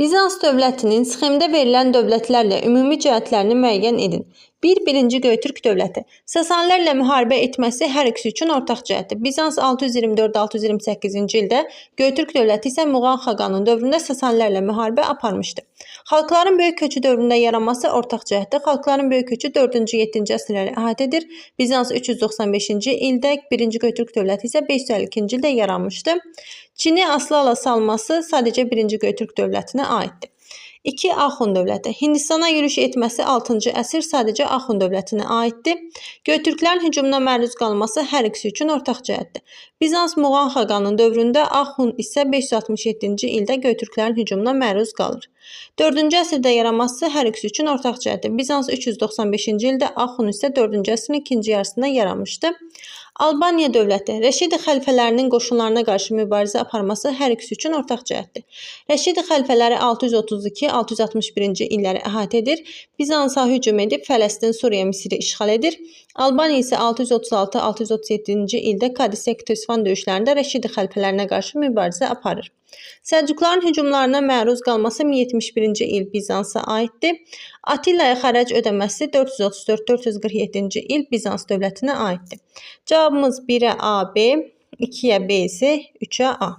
Bizans dövlətinin sxemdə verilən dövlətlərlə ümumi cəhətlərini müəyyən edin. Birinci Göytürk dövləti. Sasanilərlə müharibə etməsi hər ikisi üçün ortaq cəhətdir. Bizans 624-628-ci ildə, Göytürk dövləti isə Muğan xaqanının dövründə Sasanilərlə müharibə aparmışdı. Xalqların böyük köçü dövründə yaranması ortaq cəhətdir. Xalqların böyük köçü 4-7-ci əsrləri əhatə edir. Bizans 395-ci ildə, 1-ci Göytürk dövləti isə 552-ci ildə yaranmışdı. Çini asılı salması sadəcə 1-ci Göytürk dövlətinə aiddir. 2. Axund dövləti. Hindistana yürüş etməsi 6-cı əsr sadəcə Axund dövlətinə aiddir. Göytürklərin hücumuna məruz qalması hər ikisi üçün ortaq cəhətdir. Bizans Muğan xaqanının dövründə, Axund isə 567-ci ildə Göytürklərin hücumuna məruz qalır. 4-cü əsrdə yaranması hər ikisi üçün ortaq cəhətdir. Bizans 395-ci ildə, Axund isə 4-cü əsrin ikinci yarısında yaranmışdı. Albaniya dövləti. Rəşidi xəlifələrinin qoşunlarına qarşı mübarizə aparması hər ikisi üçün ortaq cəhətdir. Rəşidi xəlifələri 632-661-ci illəri əhatə edir. Bizansa hücum edib Fələstin, Suriya, Misiri işğal edir. Albaniya isə 636-637-ci ildə Kadisek-Tösfan döyüşlərində Rəşidi xəlifələrinə qarşı mübarizə aparır. Səlcuqların hücumlarına məruz qalması 1071-ci il Bizansa aiddir. Atillaya xərac ödəməsi 434-447-ci il Bizans dövlətinə aiddir. Cavabımız 1-ə A, B, 2-yə B, C, 3-ə A.